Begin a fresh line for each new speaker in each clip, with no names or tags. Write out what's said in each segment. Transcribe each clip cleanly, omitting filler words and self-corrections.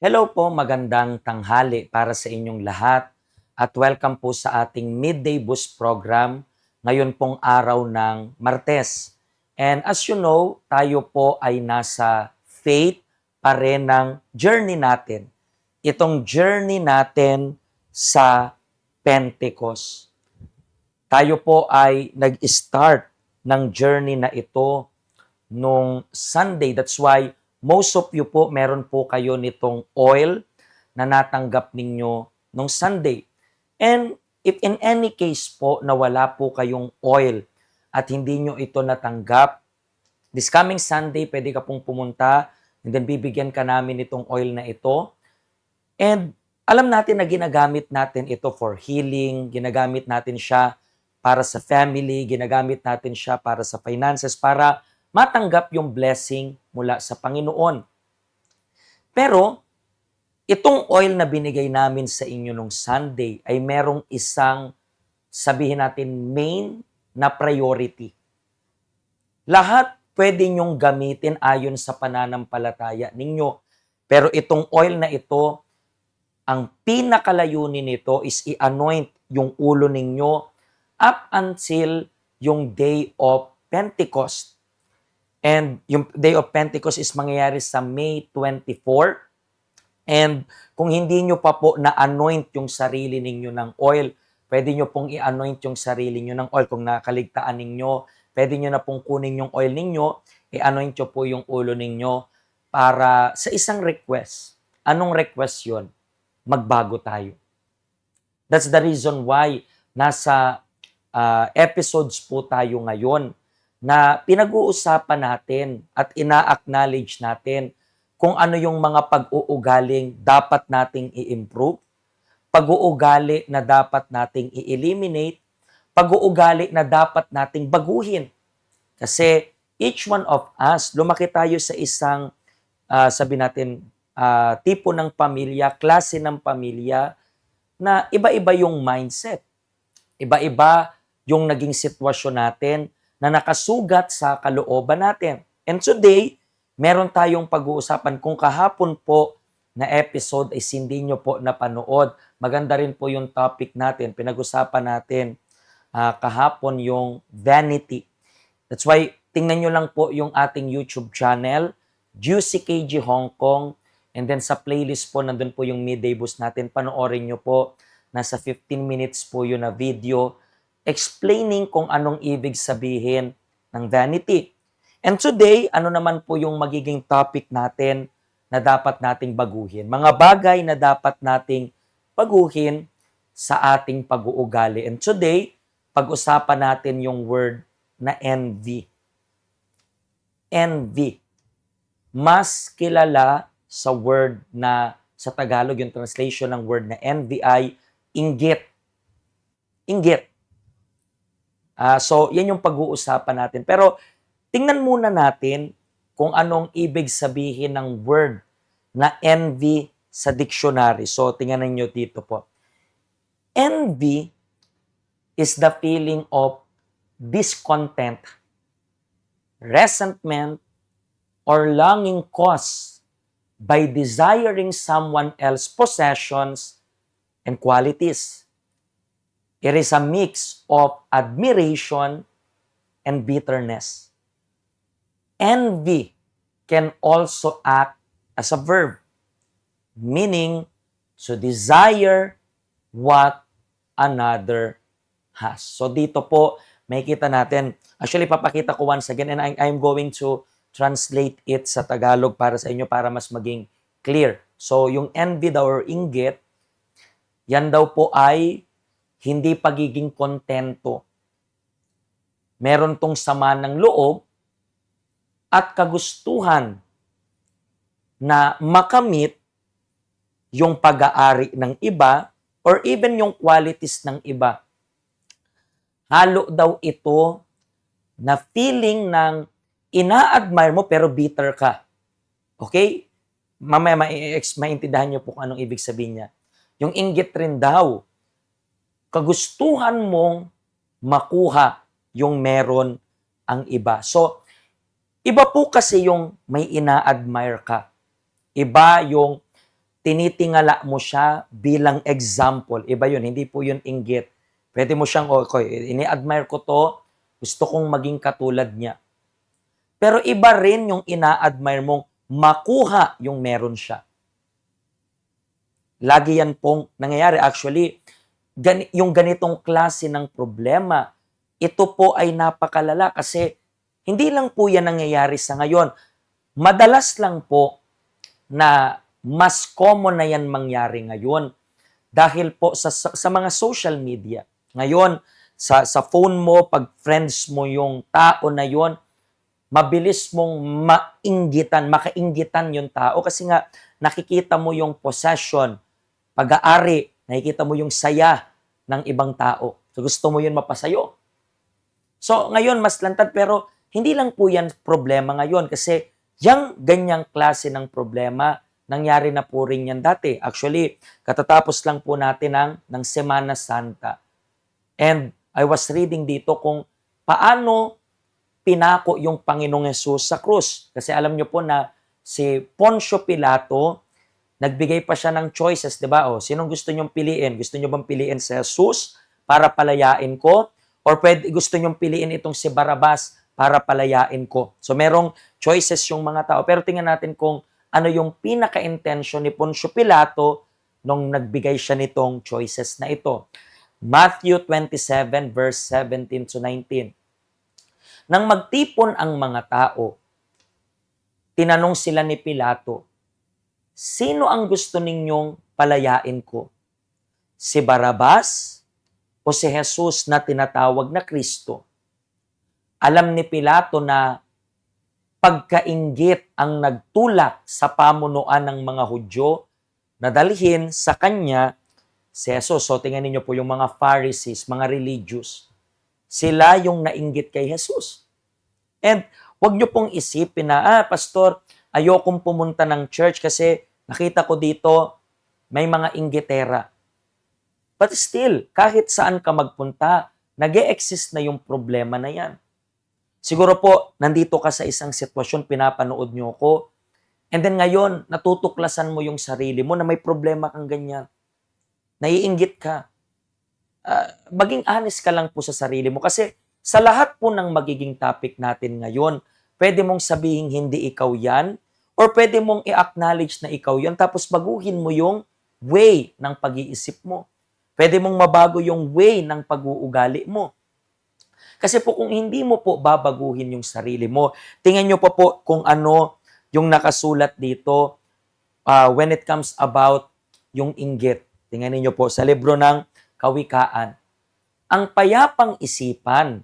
Hello po, magandang tanghali para sa inyong lahat at welcome po sa ating Midday Boost program ngayon pong araw ng Martes. And as you know, tayo po ay nasa faith pa rin ng journey natin. Itong journey natin sa Pentecost. Tayo po ay nag-start ng journey na ito nung Sunday. That's why most of you po, meron po kayo nitong oil na natanggap ninyo nung Sunday. And if in any case po na wala po kayong oil at hindi nyo ito natanggap, this coming Sunday, pwede ka pong pumunta and then bibigyan ka namin itong oil na ito. And alam natin na ginagamit natin ito for healing, ginagamit natin siya para sa family, ginagamit natin siya para sa finances, para matanggap yung blessing mula sa Panginoon. Pero, itong oil na binigay namin sa inyo nung Sunday ay merong isang, sabihin natin, main na priority. Lahat pwede nyong gamitin ayon sa pananampalataya ninyo. Pero itong oil na ito, ang pinakalayunin nito is i-anoint yung ulo ninyo up until yung day of Pentecost. And yung day of Pentecost is mangyayari sa May 24. And kung hindi nyo pa po na-anoint yung sarili ninyo ng oil, pwede nyo pong i-anoint yung sarili nyo ng oil. Kung nakaligtaan ninyo, pwede nyo na pong kunin yung oil ninyo, i-anoint nyo po yung ulo ninyo para sa isang request. Anong request yon? Magbago tayo. That's the reason why nasa episodes po tayo ngayon na pinag-uusapan natin at ina-acknowledge natin kung ano yung mga pag-uugaling dapat nating i-improve, pag-uugali na dapat nating i-eliminate, pag-uugali na dapat nating baguhin. Kasi each one of us, lumaki tayo sa isang, sabi natin, tipo ng pamilya, klase ng pamilya, na iba-iba yung mindset. Iba-iba yung naging sitwasyon natin na nakasugat sa kalooban natin. And today, meron tayong pag-uusapan. Kung kahapon po na episode ay hindi nyo po napanood, maganda rin po yung topic natin. Pinag-usapan natin kahapon yung vanity. That's why, tingnan nyo lang po yung ating YouTube channel, Juicy KG Hong Kong, and then sa playlist po, nandun po yung Midday Boost natin. Panoorin nyo po. Nasa 15 minutes po yun na video explaining kung anong ibig sabihin ng vanity. And today, ano naman po yung magiging topic natin na dapat nating baguhin? Mga bagay na dapat nating baguhin sa ating pag-uugali. And today, pag-usapan natin yung word na envy. Envy. Mas kilala sa word na sa Tagalog, yung translation ng word na envy ay inggit. Inggit. So, yan yung pag-uusapan natin. Pero, tingnan muna natin kung anong ibig sabihin ng word na envy sa dictionary. So, tingnan niyo dito po. Envy is the feeling of discontent, resentment, or longing caused by desiring someone else's possessions and qualities. It is a mix of admiration and bitterness. Envy can also act as a verb, meaning to desire what another has. So dito po, makikita natin, actually papakita ko once again and I'm going to translate it sa Tagalog para sa inyo para mas maging clear. So yung envy daw or inggit, yan daw po ay hindi pagiging kontento. Meron tong sama ng loob at kagustuhan na makamit yung pag-aari ng iba or even yung qualities ng iba. Halo daw ito na feeling ng ina-admire mo pero bitter ka. Okay? Mamaya maintindihan niyo po kung anong ibig sabihin niya. Yung inggit rin daw, kagustuhan mong makuha yung meron ang iba. So, iba po kasi yung may ina-admire ka. Iba yung tinitingala mo siya bilang example. Iba yun, hindi po yun inggit. Pwede mo siyang, okay, ini-admire ko to, gusto kong maging katulad niya. Pero iba rin yung ina-admire mong makuha yung meron siya. Lagi yan pong nangyayari. Actually, yung ganitong klase ng problema, ito po ay napakalala kasi hindi lang po yan nangyayari sa ngayon. Madalas lang po na mas common na yan mangyari ngayon dahil po sa mga social media. Ngayon, sa phone mo, pag friends mo yung tao na yon, mabilis mong makainggitan yung tao kasi nga nakikita mo yung possession, pag-aari, nakikita mo yung saya ng ibang tao. So gusto mo yun mapasayo. So ngayon mas lantad pero hindi lang po yan problema ngayon kasi yung ganyang klase ng problema, nangyari na po rin yan dati. Actually, katatapos lang po natin ng Semana Santa. And I was reading dito kung paano pinako yung Panginoong Hesus sa krus. Kasi alam nyo po na si Poncio Pilato, nagbigay pa siya ng choices, di ba? O, sinong gusto nyong piliin? Gusto nyo bang piliin si Jesus para palayain ko? Or gusto nyong piliin itong si Barabas para palayain ko? So, merong choices yung mga tao. Pero tingnan natin kung ano yung pinaka-intention ni Poncio Pilato nung nagbigay siya nitong choices na ito. Matthew 27 verse 17 to 19. Nang magtipon ang mga tao, tinanong sila ni Pilato, sino ang gusto ninyong palayain ko? Si Barabas o si Jesus na tinatawag na Kristo? Alam ni Pilato na pagkainggit ang nagtulak sa pamunuan ng mga Hudyo na dalhin sa kanya si Jesus. So tingnan niyo po yung mga Pharisees, mga religious. Sila yung nainggit kay Jesus. And wag niyo pong isipin na, pastor, ayokong pumunta ng church kasi nakita ko dito may mga inggitera. But still, kahit saan ka magpunta, nag-e-exist na yung problema na yan. Siguro po, nandito ka sa isang sitwasyon, pinapanood niyo ko, and then ngayon, natutuklasan mo yung sarili mo na may problema kang ganyan. Naiinggit ka. Maging honest ka lang po sa sarili mo kasi sa lahat po ng magiging topic natin ngayon, pwede mong sabihin hindi ikaw yan or pwede mong i-acknowledge na ikaw yan tapos baguhin mo yung way ng pag-iisip mo. Pwede mong mabago yung way ng pag-uugali mo. Kasi po kung hindi mo po babaguhin yung sarili mo, tingnan nyo po kung ano yung nakasulat dito when it comes about yung inggit. Tingnan niyo po sa libro ng Kawikaan. Ang payapang isipan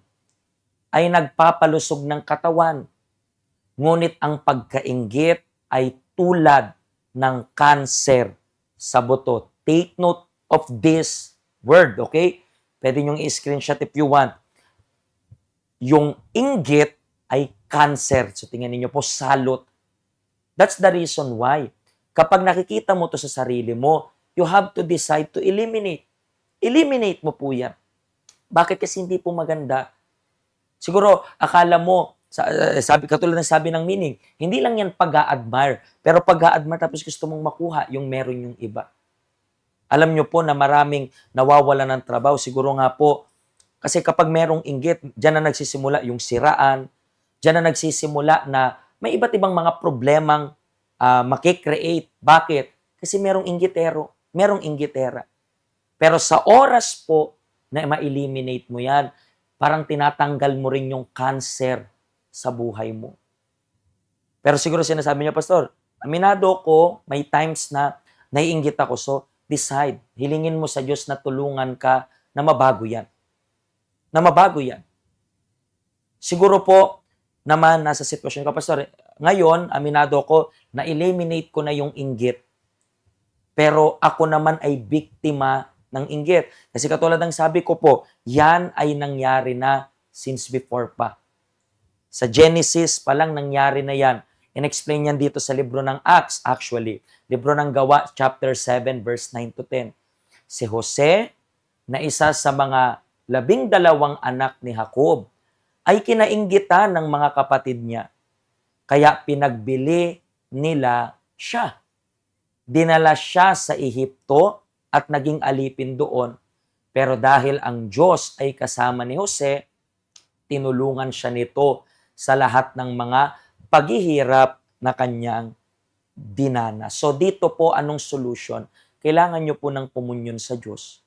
ay nagpapalusog ng katawan, ngunit ang pagkainggit ay tulad ng cancer sa buto. Take note of this word, okay? Pwede nyo i-screenshot if you want. Yung inggit ay cancer. So tingnan niyo po, salot. That's the reason why. Kapag nakikita mo to sa sarili mo, you have to decide to eliminate. Eliminate mo po yan. Bakit? Kasi hindi po maganda. Siguro, akala mo, katulad ng sabi ng meaning, hindi lang yan pag-a-admire. Pero pag-a-admire tapos gusto mong makuha yung meron yung iba. Alam nyo po na maraming nawawala ng trabaho. Siguro nga po, kasi kapag merong inggit, dyan na nagsisimula yung siraan, dyan na nagsisimula na may iba't ibang mga problemang makikreate. Bakit? Kasi merong inggitero, merong inggitera. Pero sa oras po na ma-eliminate mo yan, parang tinatanggal mo rin yung cancer sa buhay mo. Pero siguro sinasabi niya, Pastor, aminado ko, may times na naiinggit ako. So, decide. Hilingin mo sa Diyos na tulungan ka na mabago yan. Na mabago yan. Siguro po naman nasa sitwasyon ka, Pastor, ngayon, aminado ko, na-eliminate ko na yung inggit. Pero ako naman ay biktima ng inggit. Kasi katulad ng sabi ko po, yan ay nangyari na since before pa. Sa Genesis pa lang nangyari na yan. In-explain yan dito sa libro ng Acts, actually. Libro ng Gawa, chapter 7, verse 9 to 10. Si Jose, na isa sa mga 12 anak ni Jacob, ay kinainggitan ng mga kapatid niya. Kaya pinagbili nila siya. dinala siya sa Ehipto at naging alipin doon. Pero dahil ang Diyos ay kasama ni Jose, tinulungan siya nito sa lahat ng mga paghihirap na kanyang dinana. So dito po, anong solution? Kailangan nyo po ng komunyon sa Diyos.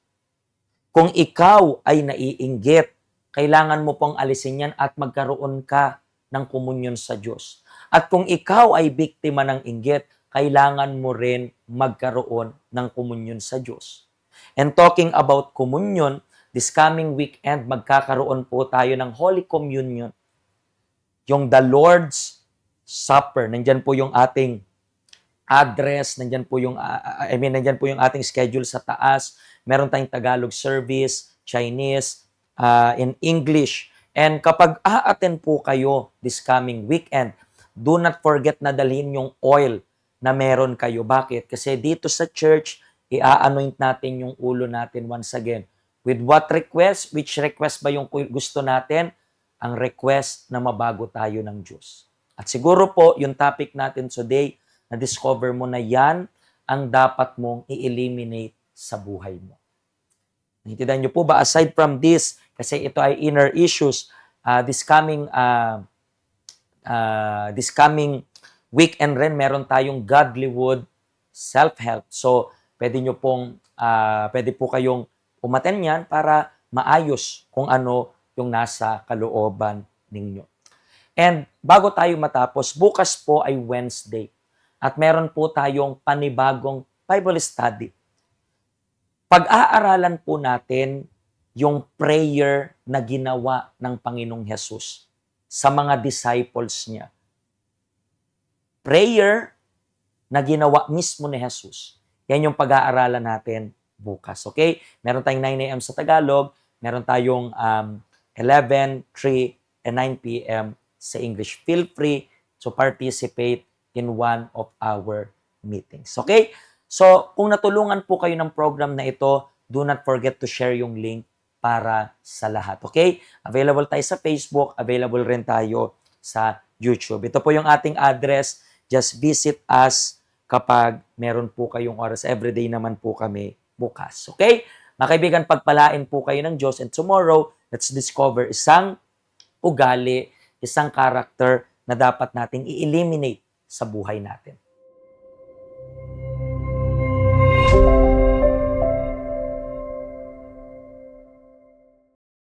Kung ikaw ay naiinggit, kailangan mo pong alisin yan at magkaroon ka ng komunyon sa Diyos. At kung ikaw ay biktima ng inggit, kailangan mo rin magkaroon ng komunyon sa Diyos. And talking about komunyon, this coming weekend, magkakaroon po tayo ng Holy Communion. Yung the Lord's Supper. Nandyan po yung ating address, nandyan po yung, nandyan po yung ating schedule sa taas. Meron tayong Tagalog service, Chinese, in English. And kapag a-attend po kayo this coming weekend, do not forget na dalhin yung oil na meron kayo. Bakit? Kasi dito sa church, i-anoint natin yung ulo natin once again. With what request? Which request ba yung gusto natin? Ang request na mabago tayo ng Diyos. At siguro po, yung topic natin today, na-discover mo na yan ang dapat mong i-eliminate sa buhay mo. Naintindihan niyo po ba? Aside from this, kasi ito ay inner issues, this coming weekend rin, meron tayong Godlywood self-help. So, pwede po kayong umaten yan para maayos kung ano yung nasa kalooban ninyo. And bago tayo matapos, bukas po ay Wednesday. At meron po tayong panibagong Bible study. Pag-aaralan po natin yung prayer na ginawa ng Panginoong Hesus sa mga disciples niya. Prayer na ginawa mismo ni Hesus. Yan yung pag-aaralan natin bukas. Okay? Meron tayong 9 a.m. sa Tagalog, meron tayong 11, 3, and 9 p.m. sa English. Feel free to participate in one of our meetings. Okay? So, kung natulungan po kayo ng program na ito, do not forget to share yung link para sa lahat. Okay? Available tayo sa Facebook, available rin tayo sa YouTube. Ito po yung ating address. Just visit us kapag meron po kayong oras. Everyday naman po kami bukas. Okay? Mga kaibigan, pagpalain po kayo ng Diyos. And tomorrow, let's discover isang ugali, isang character na dapat nating i-eliminate sa buhay natin.